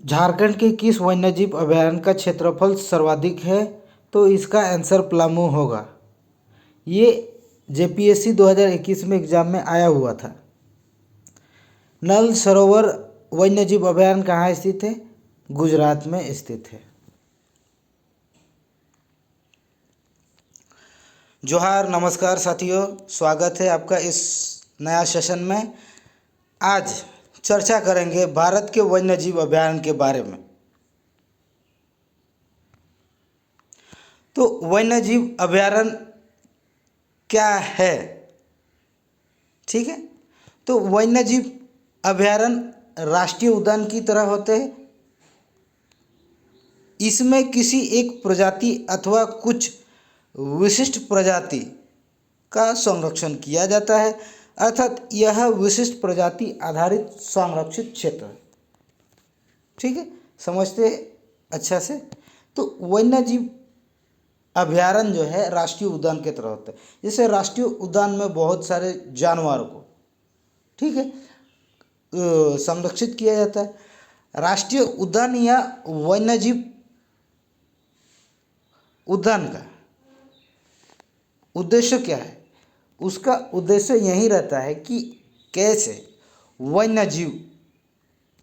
झारखंड के किस वन्यजीव अभयारण्य का क्षेत्रफल सर्वाधिक है? तो इसका आंसर पलामू होगा। ये जेपीएससी 2021 में एग्जाम में आया हुआ था। नल सरोवर वन्यजीव अभयारण्य कहाँ स्थित है? गुजरात में स्थित है। जोहार, नमस्कार साथियों, स्वागत है आपका इस नया सेशन में। आज चर्चा करेंगे भारत के वन्यजीव अभयारण्य के बारे में। तो वन्यजीव अभयारण्य क्या है? ठीक है, तो वन्यजीव अभयारण्य राष्ट्रीय उद्यान की तरह होते हैं। इसमें किसी एक प्रजाति अथवा कुछ विशिष्ट प्रजाति का संरक्षण किया जाता है, अर्थात यह विशिष्ट प्रजाति आधारित संरक्षित क्षेत्र है। ठीक है, समझते हैं अच्छा से। तो वन्यजीव अभयारण्य जो है राष्ट्रीय उद्यान की तरह होता है। जैसे राष्ट्रीय उद्यान में बहुत सारे जानवरों को, ठीक है, संरक्षित किया जाता है। राष्ट्रीय उद्यान या वन्यजीव उद्यान का उद्देश्य क्या है? उसका उद्देश्य यही रहता है कि कैसे वन्यजीव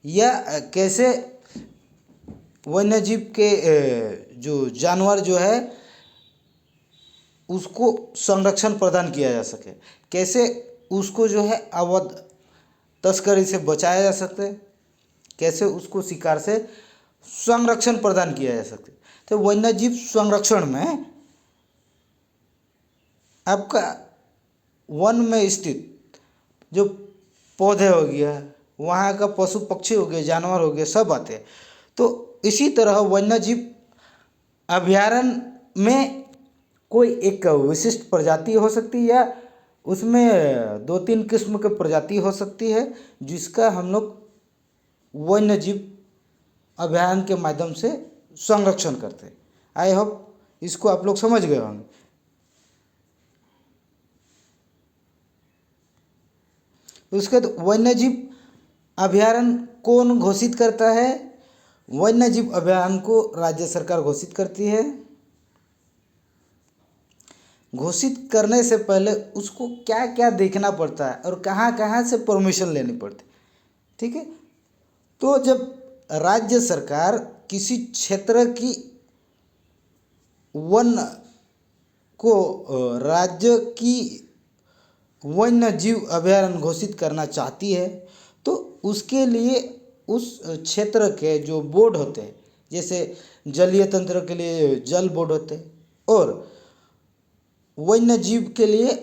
या कैसे वन्यजीव के जो जानवर जो है उसको संरक्षण प्रदान किया जा सके, कैसे उसको जो है अवैध तस्करी से बचाया जा सकते, कैसे उसको शिकार से संरक्षण प्रदान किया जा सकते। तो वन्यजीव संरक्षण में आपका वन में स्थित जो पौधे हो गया, वहाँ का पशु पक्षी हो गए, जानवर हो गए, सब आते हैं। तो इसी तरह वन्यजीव अभयारण्य में कोई एक विशिष्ट प्रजाति हो सकती है या उसमें 2-3 किस्म की प्रजाति हो सकती है, जिसका हम लोग वन्यजीव अभयारण्य के माध्यम से संरक्षण करते हैं। आई होप इसको आप लोग समझ गए होंगे। उसके बाद वन्यजीव अभयारण्य कौन घोषित करता है? वन्यजीव अभयारण्य को राज्य सरकार घोषित करती है। घोषित करने से पहले उसको क्या क्या देखना पड़ता है और कहाँ कहाँ से परमिशन लेनी पड़ती है। ठीक है, तो जब राज्य सरकार किसी क्षेत्र की वन को राज्य की वन्य जीव अभयारण्य घोषित करना चाहती है, तो उसके लिए उस क्षेत्र के जो बोर्ड होते हैं, जैसे जलीय तंत्र के लिए जल बोर्ड होते हैं और वन्य जीव के लिए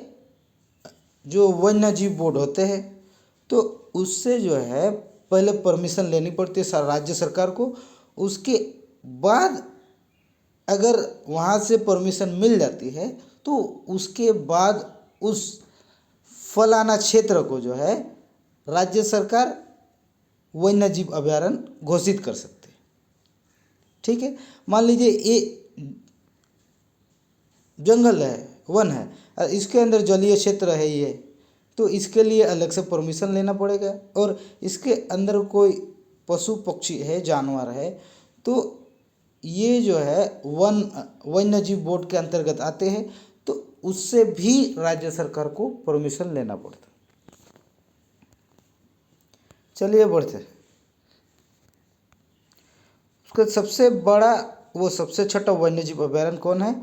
जो वन्य जीव बोर्ड होते हैं, तो उससे जो है पहले परमिशन लेनी पड़ती है राज्य सरकार को। उसके बाद अगर वहाँ से परमिशन मिल जाती है तो उसके बाद उस फलाना क्षेत्र को जो है राज्य सरकार वन्यजीव अभयारण्य घोषित कर सकते हैं। ठीक है, मान लीजिए ये जंगल है, वन है, और इसके अंदर जलीय क्षेत्र है ये, तो इसके लिए अलग से परमिशन लेना पड़ेगा। और इसके अंदर कोई पशु पक्षी है, जानवर है, तो ये जो है वन्यजीव बोर्ड के अंतर्गत आते हैं, तो उससे भी राज्य सरकार को परमिशन लेना पड़ता है। चलिए बढ़ते। उसका सबसे बड़ा वो सबसे छोटा वन्यजीव अभयारण्य कौन है?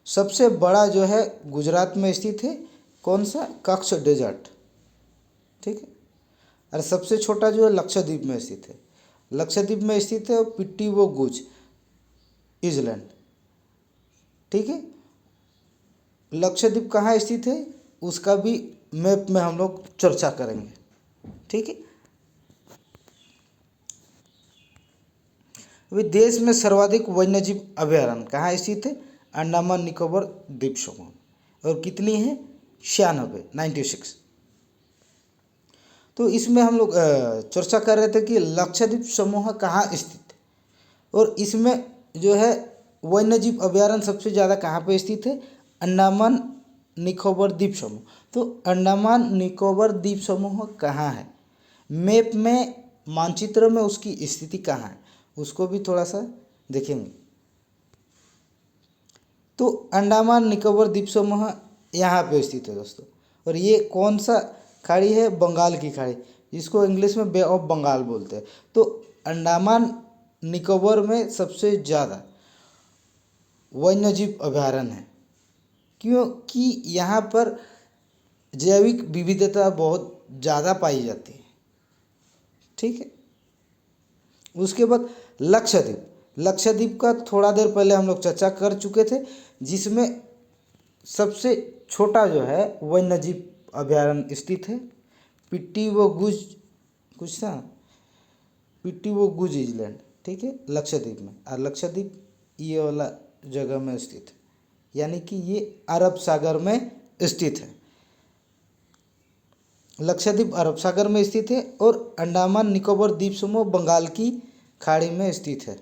सबसे बड़ा जो है गुजरात में स्थित है। कौन सा? कच्छ डेजर्ट। ठीक है, और सबसे छोटा जो है लक्षद्वीप में स्थित है। लक्षद्वीप में स्थित है पिट्टीवो गुज आइलैंड। ठीक है, लक्षद्वीप कहाँ स्थित है उसका भी मैप में हम लोग चर्चा करेंगे। ठीक है, अभी देश में सर्वाधिक वन्यजीव अभयारण्य कहाँ स्थित है? अंडमान निकोबार द्वीप समूह। और कितनी है? 96। तो इसमें हम लोग चर्चा कर रहे थे कि लक्षद्वीप समूह कहाँ स्थित है, और इसमें जो है वन्यजीव अभयारण्य सबसे ज़्यादा कहाँ पे स्थित है? अंडमान निकोबार द्वीप समूह। तो अंडमान निकोबार द्वीप समूह कहाँ है? मैप में, मानचित्र में उसकी स्थिति कहाँ है उसको भी थोड़ा सा देखेंगे। तो अंडमान निकोबार द्वीप समूह यहाँ पे स्थित है दोस्तों। और ये कौन सा खाड़ी है? बंगाल की खाड़ी, जिसको इंग्लिश में बे ऑफ बंगाल बोलते हैं। तो अंडमान निकोबार में सबसे ज़्यादा वन्यजीव अभयारण्य है, क्योंकि यहाँ पर जैविक विविधता बहुत ज़्यादा पाई जाती है। ठीक है। उसके बाद लक्षद्वीप। लक्षद्वीप का थोड़ा देर पहले हम लोग चर्चा कर चुके थे, जिसमें सबसे छोटा जो है वन्यजीव अभयारण्य स्थित है, पिट्टी व गुज, कुछ था, पिट्टी व गुज आइलैंड। ठीक है, लक्षद्वीप में। और लक्षद्वीप ये वाला जगह में स्थित है, यानी कि ये अरब सागर में स्थित है। लक्षद्वीप अरब सागर में स्थित है और अंडमान निकोबार द्वीप समूह बंगाल की खाड़ी में स्थित है।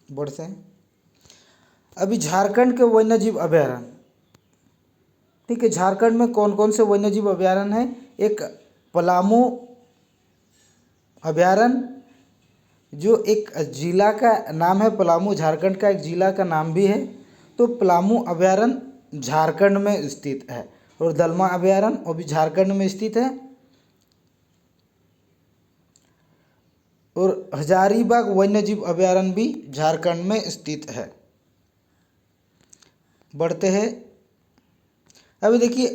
बढ़ते हैं अभी झारखंड के वन्यजीव अभयारण्य। ठीक है, झारखंड में कौन कौन से वन्यजीव अभयारण्य हैं? एक पलामू अभयारण्य, जो एक जिला का नाम है। पलामू झारखंड का एक जिला का नाम भी है। तो पलामू अभयारण्य झारखंड में स्थित है। और दलमा अभयारण्य वो भी झारखंड में स्थित है। और हजारीबाग वन्यजीव अभयारण्य भी झारखंड में स्थित है। बढ़ते हैं अभी देखिए,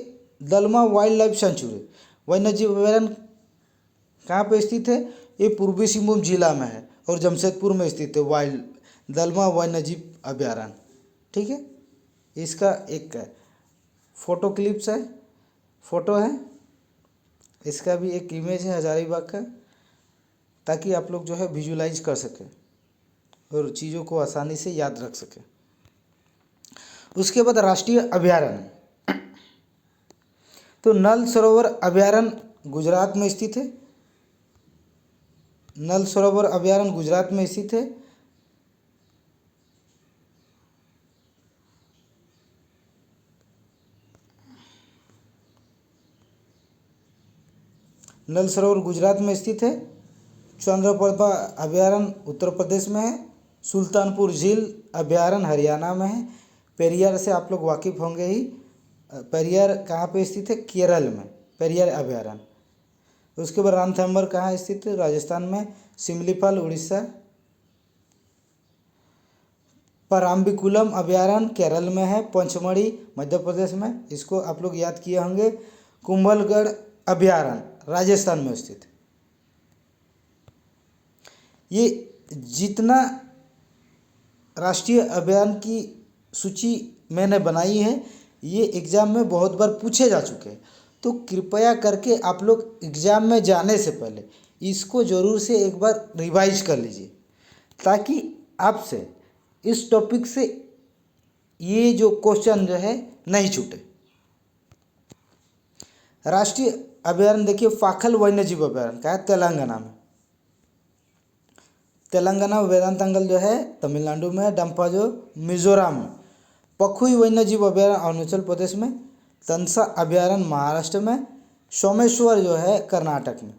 दलमा वाइल्ड लाइफ सेंचुरी वन्यजीव अभयारण्य कहाँ पे स्थित है? ये पूर्वी सिंहभूम जिला में है और जमशेदपुर में स्थित है वाइल्ड दलमा वन्यजीव अभयारण्य। ठीक है, इसका एक फोटो क्लिप्स है, फोटो है, इसका भी एक इमेज है हजारीबाग का, ताकि आप लोग जो है विजुलाइज कर सकें और चीज़ों को आसानी से याद रख सकें। उसके बाद राष्ट्रीय अभयारण्य, तो नल सरोवर अभयारण्य गुजरात में स्थित है। नल सरोवर अभयारण्य गुजरात में स्थित है। नल सरोवर गुजरात में स्थित है। चंद्रप्रभा अभयारण्य उत्तर प्रदेश में है। सुल्तानपुर झील अभयारण्य हरियाणा में है। पेरियार से आप लोग वाकिफ़ होंगे ही। पेरियार कहाँ पे स्थित है? केरल में, पेरियार अभयारण्य। उसके बाद रणथंभौर कहाँ स्थित है? राजस्थान में। सिमलीपाल उड़ीसा। पराम्बिकुलम अभयारण्य केरल में है। पंचमढ़ी मध्य प्रदेश में, इसको आप लोग याद किए होंगे। कुंभलगढ़ अभयारण्य राजस्थान में स्थित है। ये जितना राष्ट्रीय अभयारण्य की सूची मैंने बनाई है, ये एग्ज़ाम में बहुत बार पूछे जा चुके हैं। तो कृपया करके आप लोग एग्ज़ाम में जाने से पहले इसको ज़रूर से एक बार रिवाइज कर लीजिए, ताकि आपसे इस टॉपिक से ये जो क्वेश्चन जो है नहीं छूटे। राष्ट्रीय अभयारण्य देखिए, फाखल वन्यजीव अभयारण्य का है तेलंगाना में। तेलंगाना वेदांतंगल जो है तमिलनाडु में। डंपाजो मिजोरम में। पखुई वन्यजीव अभयारण्य अरुणाचल प्रदेश में। तंसा अभयारण्य महाराष्ट्र में। सोमेश्वर जो है कर्नाटक में।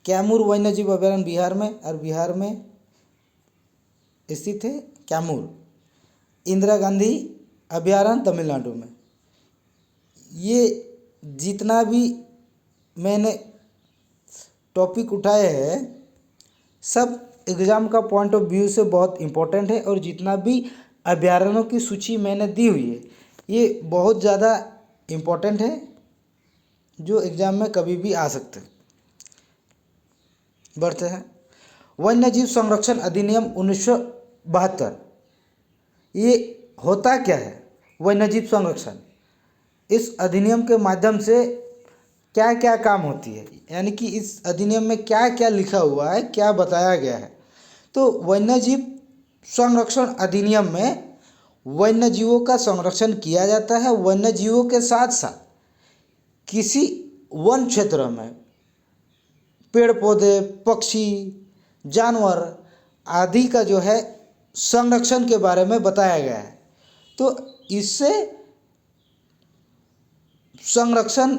कैमूर वन्यजीव अभयारण्य बिहार में, और बिहार में स्थित है कैमूर। इंदिरा गांधी अभयारण्य तमिलनाडु में। ये जितना भी मैंने टॉपिक उठाए हैं, सब एग्ज़ाम का पॉइंट ऑफ व्यू से बहुत इम्पोर्टेंट है। और जितना भी अभयारण्यों की सूची मैंने दी हुई है, ये बहुत ज़्यादा इम्पोर्टेंट है, जो एग्ज़ाम में कभी भी आ सकते हैं। बढ़ते हैं वन्यजीव संरक्षण अधिनियम 1972। ये होता क्या है वन्यजीव संरक्षण? इस अधिनियम के माध्यम से क्या क्या काम होती है, यानी कि इस अधिनियम में क्या क्या लिखा हुआ है, क्या बताया गया है। तो वन्यजीव संरक्षण अधिनियम में वन्यजीवों का संरक्षण किया जाता है। वन्यजीवों के साथ साथ किसी वन क्षेत्र में पेड़ पौधे, पक्षी, जानवर आदि का जो है संरक्षण के बारे में बताया गया है। तो इससे संरक्षण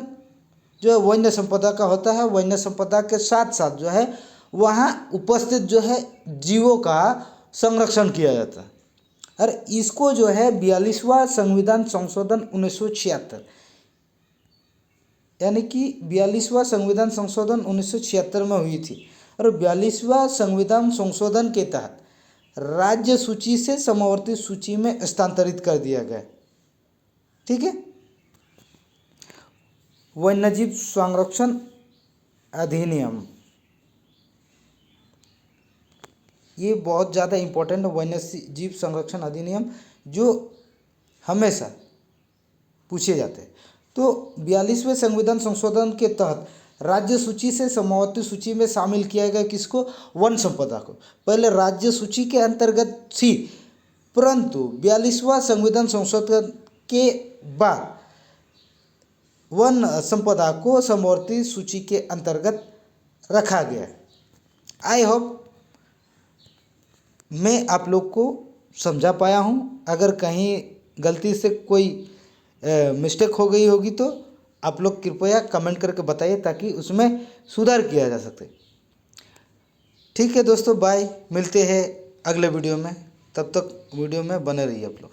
जो है वन्य संपदा का होता है। वन्य संपदा के साथ साथ जो है वहाँ उपस्थित जो है जीवों का संरक्षण किया जाता है। और इसको जो है 42वां संविधान संशोधन 1976, यानी कि 42वां संविधान संशोधन 1976 में हुई थी। और 42वां संविधान संशोधन के तहत राज्य सूची से समवर्ती सूची में स्थानांतरित कर दिया गया। ठीक है। वन्यजीव संरक्षण अधिनियम, ये बहुत ज़्यादा इम्पोर्टेंट है। वन्य जीव संरक्षण अधिनियम जो हमेशा पूछे जाते हैं। तो 42वें संविधान संशोधन के तहत राज्य सूची से समवर्ती सूची में शामिल किया गया किसको? वन संपदा को। पहले राज्य सूची के अंतर्गत थी, परंतु 42वां संविधान संशोधन के बाद वन संपदा को समवर्ती सूची के अंतर्गत रखा गया। आई होप मैं आप लोग को समझा पाया हूँ। अगर कहीं गलती से कोई मिस्टेक हो गई होगी तो आप लोग कृपया कमेंट करके बताइए ताकि उसमें सुधार किया जा सके। ठीक है दोस्तों, बाय। मिलते हैं अगले वीडियो में। तब तक वीडियो में बने रहिए आप लोग।